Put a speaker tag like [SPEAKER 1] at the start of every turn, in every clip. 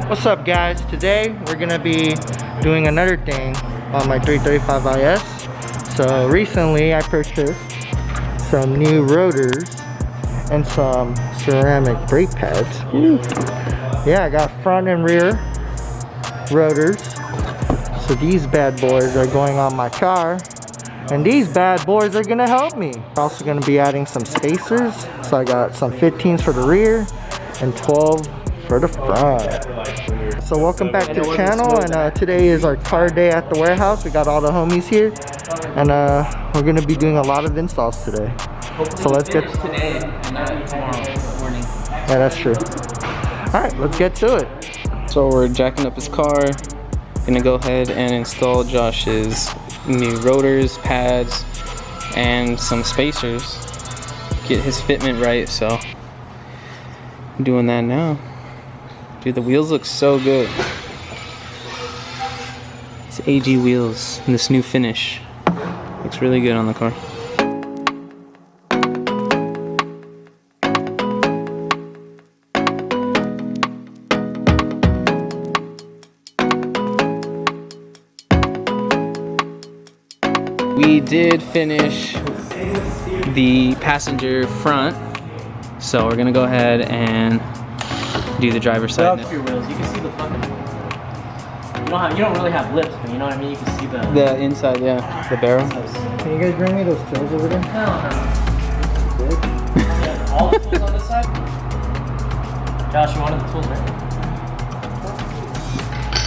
[SPEAKER 1] What's up guys? Today we're gonna be doing another thing on my 335 IS. So recently I purchased some new rotors and some ceramic brake pads. Yeah, I got front and rear rotors. So these bad boys are going on my car, and these bad boys are gonna help me. Also gonna be adding some spacers. So I got some 15s for the rear and 12 for the front. So welcome back to the channel, and today is our car day at the warehouse. We got all the homies here, and we're gonna be doing a lot of installs today. So let's get
[SPEAKER 2] today and not tomorrow morning.
[SPEAKER 1] Yeah, that's true. All right, let's get to it.
[SPEAKER 2] So we're jacking up his car. Gonna go ahead and install Josh's new rotors, pads, and some spacers. Get his fitment right. So I'm doing that now. Dude, the wheels look so good. These AG wheels and this new finish looks really good on the car. We did finish the passenger front, so we're gonna go ahead and do the driver's side.
[SPEAKER 3] Your wheels, you can see the fucking. You don't really have lips, but you know what I mean. You can see
[SPEAKER 2] The inside, yeah, the barrel.
[SPEAKER 1] Can you guys bring me those tools over there?
[SPEAKER 3] Yeah, all the tools on this side. Josh, you wanted the tools, right?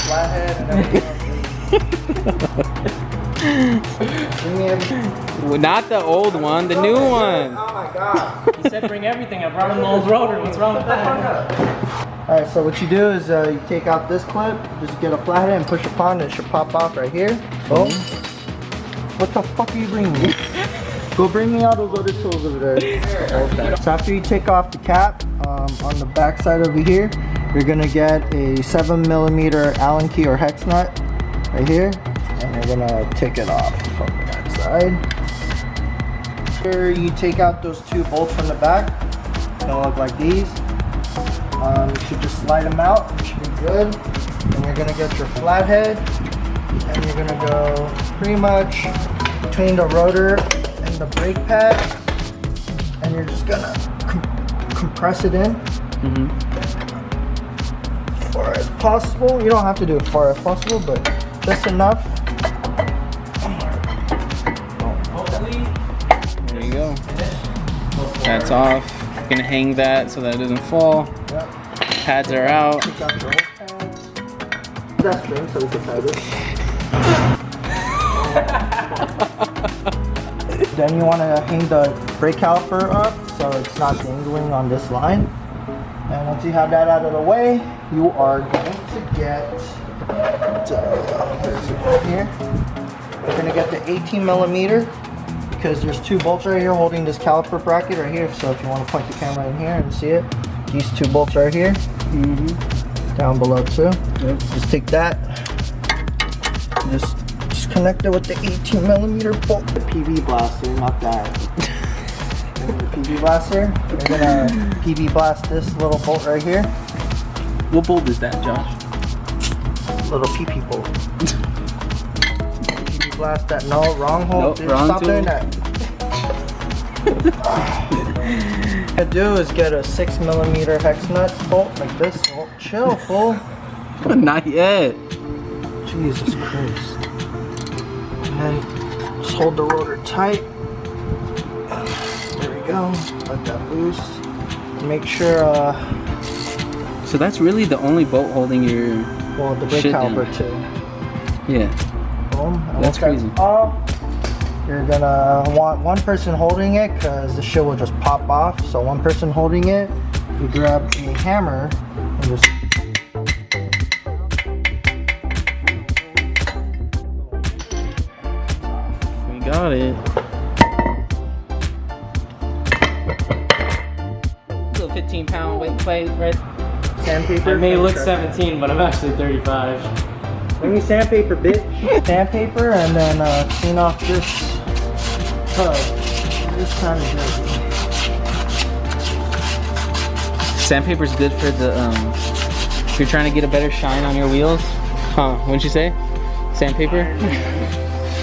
[SPEAKER 1] Flathead and everything. Bring me everything.
[SPEAKER 2] Well, not the old one, the new one.
[SPEAKER 1] Oh my god.
[SPEAKER 3] He said bring everything. I brought him the old rotor. What's wrong with that?
[SPEAKER 1] Alright, so what you do is you take out this clip, just get a flathead and push upon it. It should pop off right here. Boom. What the fuck are you bringing me? Go bring me all those other tools over there. Okay. So after you take off the cap, on the back side over here, you're gonna get a 7mm Allen key or hex nut right here, and you're gonna take it off from that side. Here you take out those two bolts from the back. They'll look like these. You should just slide them out. It should be good. And you're gonna get your flathead, and you're gonna go pretty much between the rotor and the brake pad, and you're just gonna compress it in as far as possible. You don't have to do it far as possible, but just enough.
[SPEAKER 2] There you go. That's off. Gonna hang that so that it doesn't fall.
[SPEAKER 1] Yep.
[SPEAKER 2] Pads are out.
[SPEAKER 1] Take out your whole pads. That's good, so we can tie this. Then you want to hang the brake caliper up so it's not dangling on this line. And once you have that out of the way, you are going to get here. You're going to get the 18mm, because there's two bolts right here holding this caliper bracket right here. So if you want to point the camera in here and see it, these two bolts right here, down below too. Yep. Just take that, just connect it with the 18mm bolt. The PV blaster, not that. The PV blaster. You're gonna PV blast this little bolt right here.
[SPEAKER 2] What bolt is that, Josh?
[SPEAKER 1] Little PP bolt. PV blast that. No, wrong hole.
[SPEAKER 2] Nope,
[SPEAKER 1] Dude,
[SPEAKER 2] wrong
[SPEAKER 1] stop
[SPEAKER 2] tool.
[SPEAKER 1] doing that. What I do is get a 6mm hex nut bolt like this. Oh, chill, fool.
[SPEAKER 2] Not yet.
[SPEAKER 1] Jesus Christ. And then just hold the rotor tight. There we go. Let that loose. Make sure,
[SPEAKER 2] So that's really the only bolt holding your
[SPEAKER 1] well, the brake
[SPEAKER 2] shit
[SPEAKER 1] caliper
[SPEAKER 2] down.
[SPEAKER 1] too.
[SPEAKER 2] Yeah.
[SPEAKER 1] Boom. And
[SPEAKER 2] That's
[SPEAKER 1] once
[SPEAKER 2] crazy.
[SPEAKER 1] Off, you're gonna want one person holding it because the shit will just pop off. So one person holding it, you grab a hammer and just.
[SPEAKER 2] We got it. Little 15-pound weight plate, right?
[SPEAKER 1] Sandpaper.
[SPEAKER 3] I may look 17, but I'm actually 35.
[SPEAKER 1] Let me sandpaper, bitch. Sandpaper, and then clean off this tub. This kind of dirty.
[SPEAKER 2] Sandpaper's good for the if you're trying to get a better shine on your wheels. Huh? What'd you say? Sandpaper?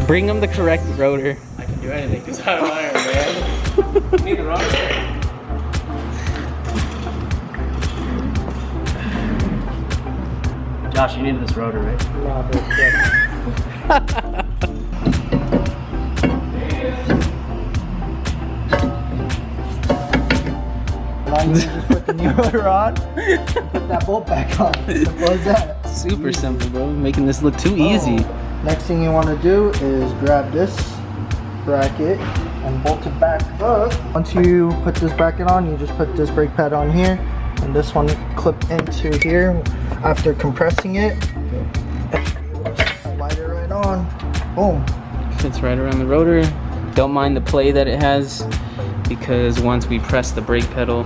[SPEAKER 2] Bring them the correct rotor.
[SPEAKER 3] I can do anything because I'm iron, man. You need the rotor. Josh, you need this rotor, right?
[SPEAKER 1] Nah, but now you just put the new rotor on, and put that bolt back on. Simple as that.
[SPEAKER 2] Super simple, bro. Making this look too easy.
[SPEAKER 1] Oh. Next thing you want to do is grab this bracket and bolt it back up. Once you put this bracket on, you just put this brake pad on here, and this one clip into here. After compressing it, slide it right on. Boom.
[SPEAKER 2] Fits right around the rotor. Don't mind the play that it has, because once we press the brake pedal,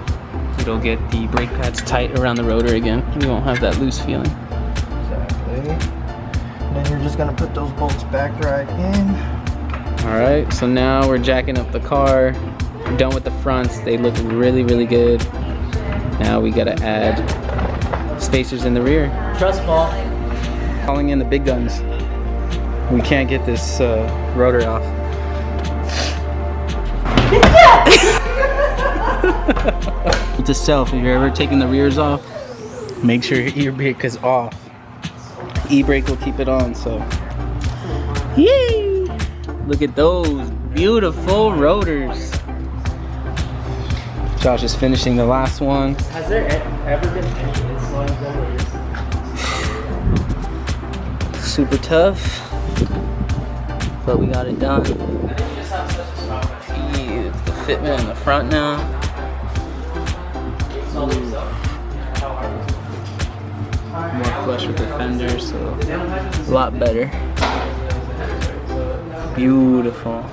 [SPEAKER 2] it'll get the brake pads tight around the rotor again. You won't have that loose feeling.
[SPEAKER 1] Exactly. And then you're just gonna put those bolts back right in.
[SPEAKER 2] Alright, so now we're jacking up the car. We're done with the fronts. They look really, really good. Now we gotta add spacers in the rear.
[SPEAKER 3] Trust fall.
[SPEAKER 2] Calling in the big guns. We can't get this rotor off. It's a self. If you're ever taking the rears off, make sure your ear brake is off. E-brake will keep it on, so. Yay! Look at those beautiful rotors. Josh is finishing the last one.
[SPEAKER 3] Has there ever been any insulin rollers?
[SPEAKER 2] Super tough, but we got it done.
[SPEAKER 3] I think you just have such a strong
[SPEAKER 2] Yeah, the fitment in the front now. More flush with the fender, so a lot better. Beautiful.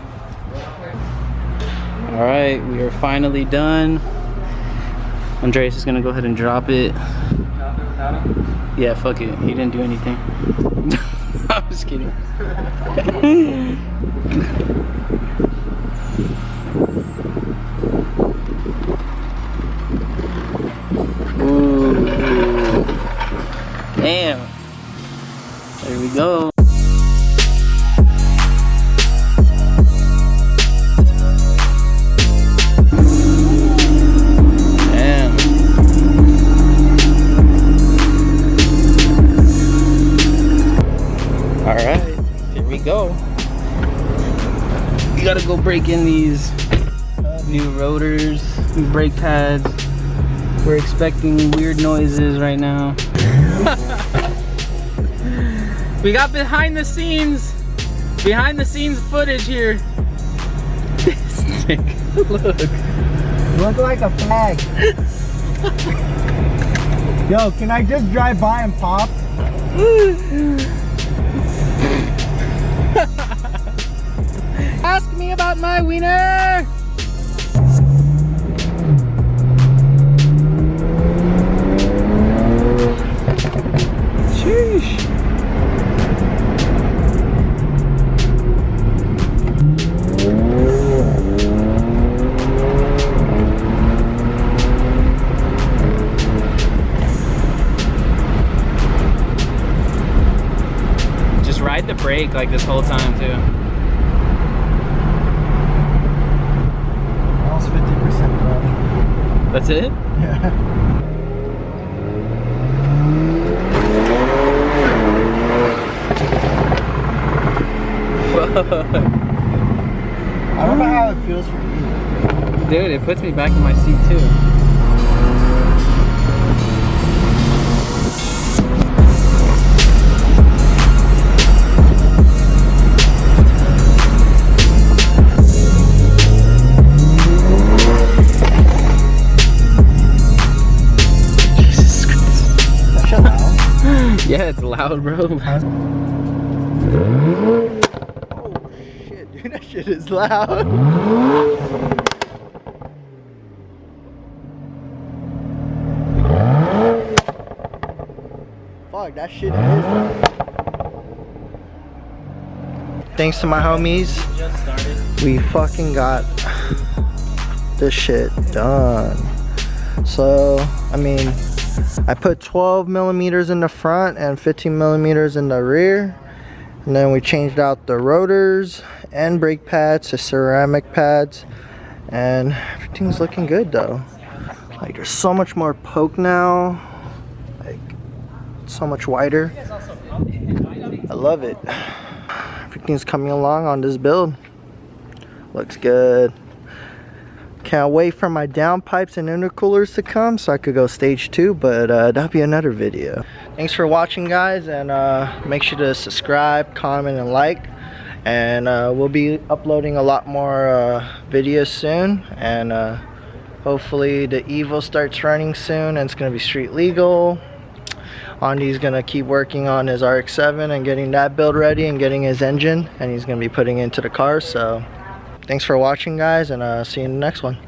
[SPEAKER 2] All right, we are finally done. Andreas is gonna go ahead and drop it. Yeah, fuck it. He didn't do anything. I'm just kidding. Ooh. Damn. There we go. Damn. All right, here we go. We gotta go break in these new rotors, new brake pads. We're expecting weird noises right now. We got behind the scenes footage here. This nigga, look.
[SPEAKER 1] You look like a flag. Yo, can I just drive by and pop?
[SPEAKER 2] Ask me about my wiener. Sheesh. Just ride the brake brake like this whole time too.
[SPEAKER 1] Almost 50% though.
[SPEAKER 2] That's it?
[SPEAKER 1] Yeah. I don't know how it feels for you.
[SPEAKER 2] Dude, it puts me back in my seat too. Jesus Christ.
[SPEAKER 1] That shit loud?
[SPEAKER 2] Yeah, it's loud, bro.
[SPEAKER 1] Oh shit, dude, that shit is loud. Fuck, that shit is loud. Thanks to my homies,
[SPEAKER 3] Just started.
[SPEAKER 1] we fucking got this shit done. So, I mean, I put 12 millimeters in the front and 15 millimeters in the rear. And then we changed out the rotors and brake pads to ceramic pads. And everything's looking good though. Like, there's so much more poke now. Like, so much wider. I love it. Everything's coming along on this build. Looks good. Can't wait for my downpipes and intercoolers to come so I could go stage 2, but that'll be another video. Thanks for watching, guys, and make sure to subscribe, comment, and like. And we'll be uploading a lot more videos soon, and hopefully the Evo starts running soon and it's gonna be street legal. Andy's gonna keep working on his RX-7 and getting that build ready and getting his engine, and he's gonna be putting it into the car. So thanks for watching, guys, and see you in the next one.